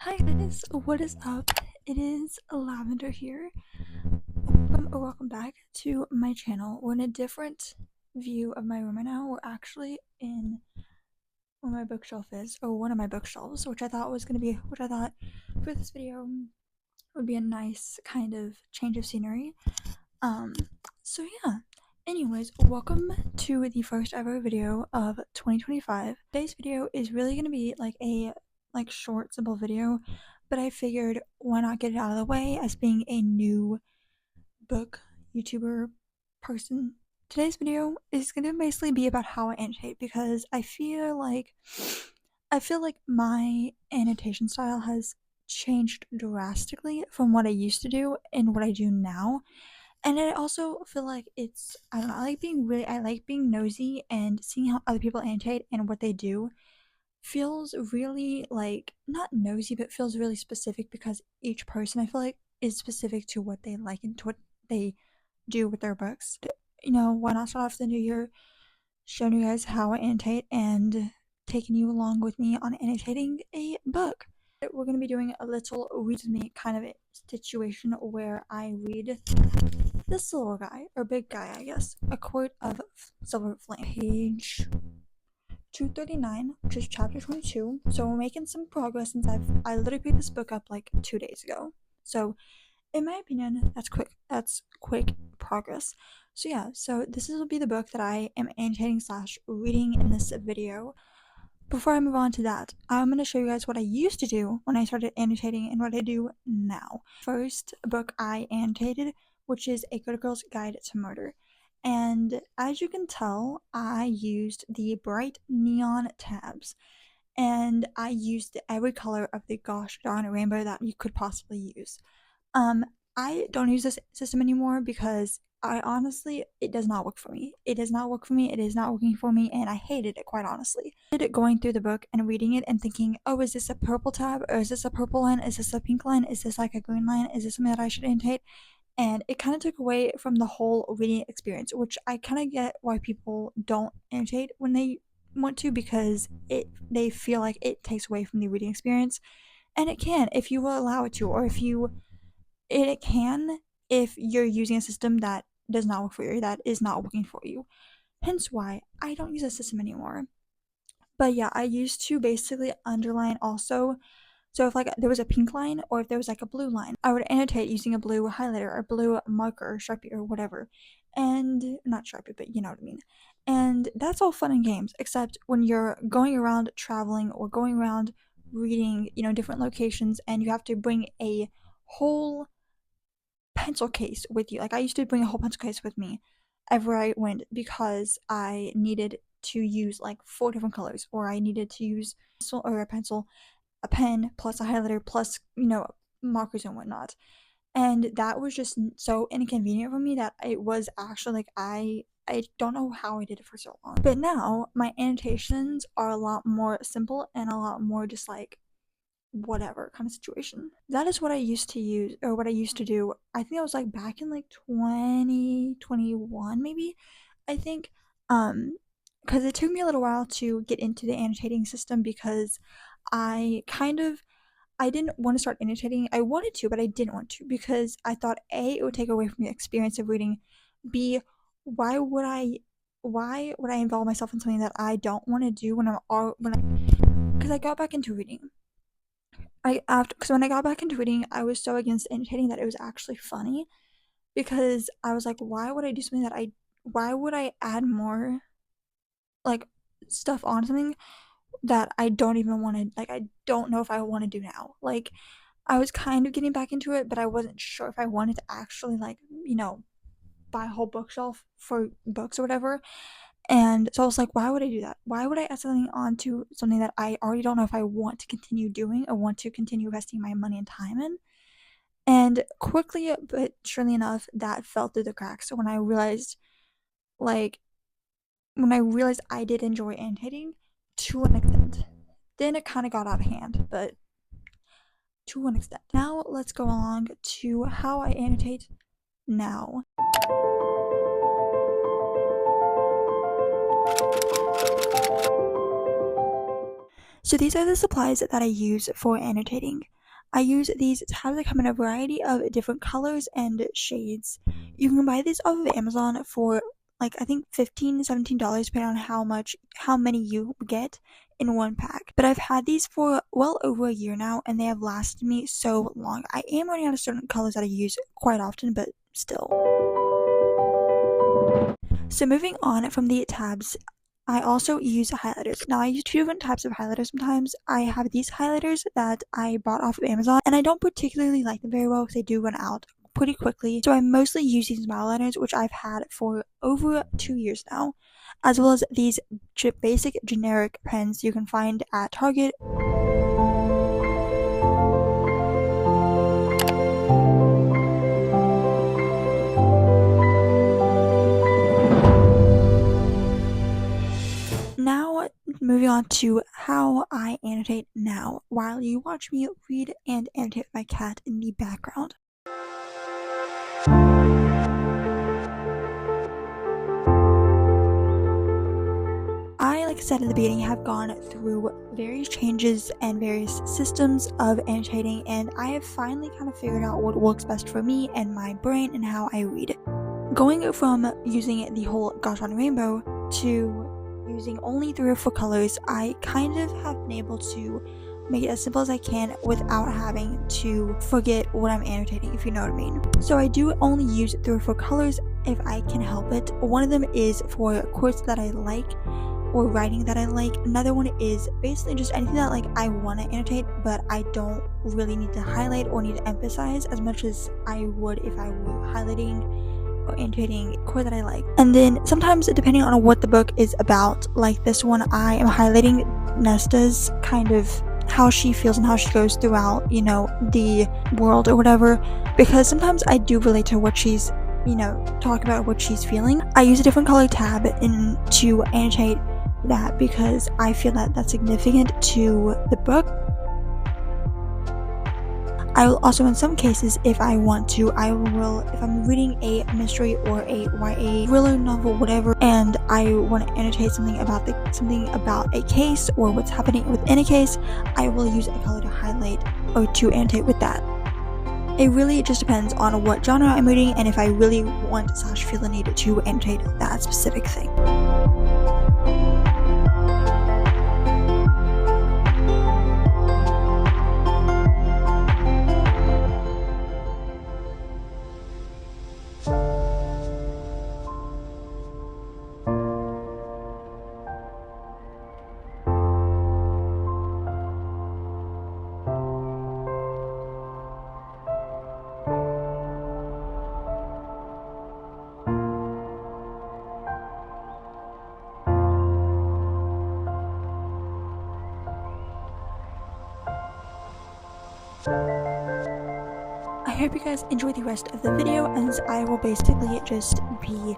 Hi guys, what is up? It is Lavender here. Welcome back to my channel. We're in a different view of my room right now. We're actually in where my bookshelf is, or one of my bookshelves, which I thought for this video would be a nice kind of change of scenery. Um, so yeah. Anyways, welcome to the first ever video of 2025. Today's video is really gonna be like a short, simple video, but I figured why not get it out of the way as being a new book YouTuber person. Today's video is gonna basically be about how I annotate because I feel like my annotation style has changed drastically from what I used to do and what I do now. And I also feel like I don't know, I like being nosy and seeing how other people annotate and what they do feels really like not nosy, but feels really specific because each person I feel like is specific to what they like and to what they do with their books. Why not start off the new year showing you guys how I annotate and taking you along with me on annotating a book. We're going to be doing a little read with me kind of a situation where I read this little guy, or big guy, I guess, A Court of Silver Flame, page 239, which is chapter 22. So we're making some progress since I literally picked this book up like 2 days ago. So in my opinion, that's quick progress. So yeah, so this will be the book that I am annotating / reading in this video. Before I move on to that, I'm going to show you guys what I used to do when I started annotating and what I do now. First book I annotated, which is A Good Girl's Guide to Murder. And as you can tell, I used the bright neon tabs. And I used every color of the gosh darn rainbow that you could possibly use. I don't use this system anymore because it does not work for me. It does not work for me. It is not working for me, and I hated it, quite honestly. I hated going through the book and reading it and thinking, oh, is this a purple tab? Or is this a purple line? Is this a pink line? Is this like a green line? Is this something that I should annotate? And it kind of took away from the whole reading experience, which I kind of get why people don't annotate when they want to, because they feel like it takes away from the reading experience. And it can if you will allow it to, or it can if you're using a system that does not work for you, that is not working for you. Hence why I don't use a system anymore. But yeah, I used to basically underline also. So if like there was a pink line or if there was like a blue line, I would annotate using a blue highlighter or blue marker or Sharpie or whatever. And not Sharpie, but you know what I mean. And that's all fun and games, except when you're going around traveling or going around reading, different locations, and you have to bring a whole pencil case with you. Like I used to bring a whole pencil case with me everywhere I went because I needed to use like 4 different colors, or I needed to use a pencil, a pen, plus a highlighter, plus markers and whatnot. And that was just so inconvenient for me that it was actually like I don't know how I did it for so long. But now my annotations are a lot more simple and a lot more just like whatever kind of situation. That is what I used to use, or what I used to do. I think I was like back in like 2021 maybe. I think because it took me a little while to get into the annotating system because I didn't want to start annotating. I wanted to, but I didn't want to because I thought A, it would take away from the experience of reading. B, why would I involve myself in something that I don't want to do because I got back into reading. Because when I got back into reading, I was so against annotating that it was actually funny, because I was like, why would I do something why would I add more like stuff on something that I don't even want to, like, I don't know if I want to do now. Like, I was kind of getting back into it, but I wasn't sure if I wanted to actually, like, buy a whole bookshelf for books or whatever. And so I was like, why would I do that? Why would I add something onto something that I already don't know if I want to continue doing or want to continue investing my money and time in? And quickly but surely enough, that fell through the cracks. So like, when I realized I did enjoy annotating to an extent, then it kind of got out of hand, but to an extent. Now let's go along to how I annotate now. So these are the supplies that I use for annotating. I use these tabs that come in a variety of different colors and shades. You can buy these off of Amazon for like I think $15-17 depending on how many you get in one pack. But I've had these for well over a year now and they have lasted me so long. I am running out of certain colors that I use quite often, but still. So moving on from the tabs, I also use highlighters. Now I use two different types of highlighters sometimes. I have these highlighters that I bought off of Amazon and I don't particularly like them very well because they do run out pretty quickly. So I mostly use these smile liners, which I've had for over 2 years now, as well as these basic generic pens you can find at Target. Now, moving on to how I annotate now, while you watch me read and annotate with my cat in the background. I, like I said at the beginning, have gone through various changes and various systems of annotating, and I have finally kind of figured out what works best for me and my brain and how I read. Going from using the whole gosh darn rainbow to using only 3 or 4 colors, I kind of have been able to make it as simple as I can without having to forget what I'm annotating, if you know what I mean. So I do only use 3 or 4 colors if I can help it. One of them is for quotes that I like or writing that I like. Another one is basically just anything that like I want to annotate but I don't really need to highlight or need to emphasize as much as I would if I were highlighting or annotating a quote that I like. And then sometimes depending on what the book is about, like this one, I am highlighting Nesta's kind of how she feels and how she goes throughout, you know, the world or whatever, because sometimes I do relate to what she's, you know, talk about what she's feeling. I use a different color tab to annotate that because I feel that that's significant to the book. I will also, in some cases, if I want to, I will, if I'm reading a mystery or a YA thriller novel, whatever, and I want to annotate something about a case or what's happening within a case, I will use a color to highlight or to annotate with that. It really just depends on what genre I'm reading and if I really want / feel the need to annotate that specific thing. I hope you guys enjoy the rest of the video, as I will basically just be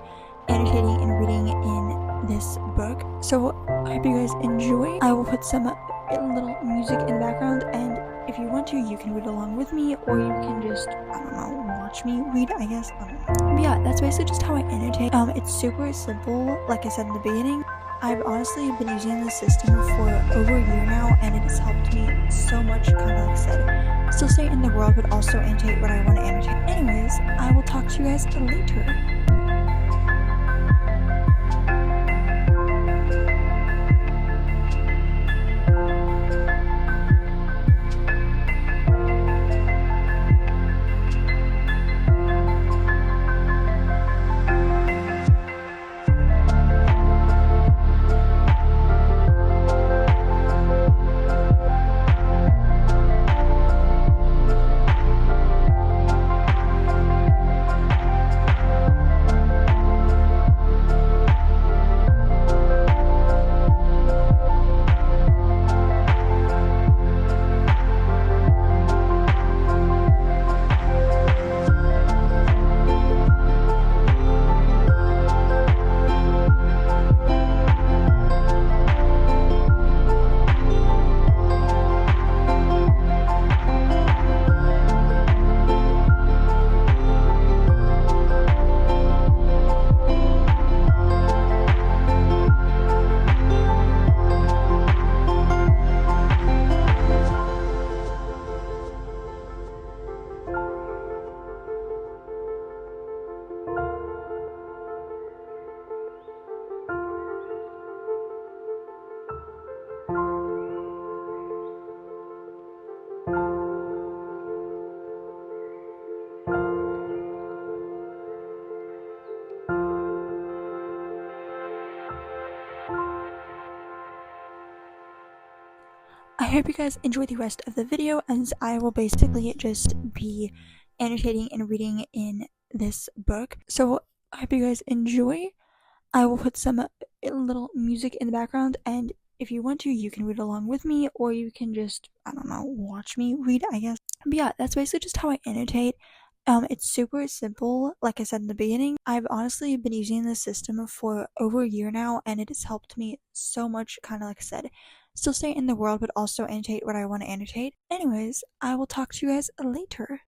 annotating and reading in this book. So I hope you guys enjoy. I will put some little music in the background, and if you want to, you can read along with me, or you can just, I don't know, watch me read, I guess. I don't know. But yeah, that's basically just how I annotate. It's super simple, like I said in the beginning. I've honestly been using this system for over a year now, and it has helped me so much, kind of like I said, still stay in the world, but also annotate what I want to annotate. Anyways, I will talk to you guys later. I hope you guys enjoy the rest of the video, as I will basically just be annotating and reading in this book. So I hope you guys enjoy. I will put some little music in the background, and if you want to, you can read along with me, or you can just, I don't know, watch me read, I guess. But yeah, that's basically just how I annotate. It's super simple. Like I said in the beginning, I've honestly been using this system for over a year now, and it has helped me so much, kind of like I said, still stay in the world, but also annotate what I want to annotate. Anyways, I will talk to you guys later.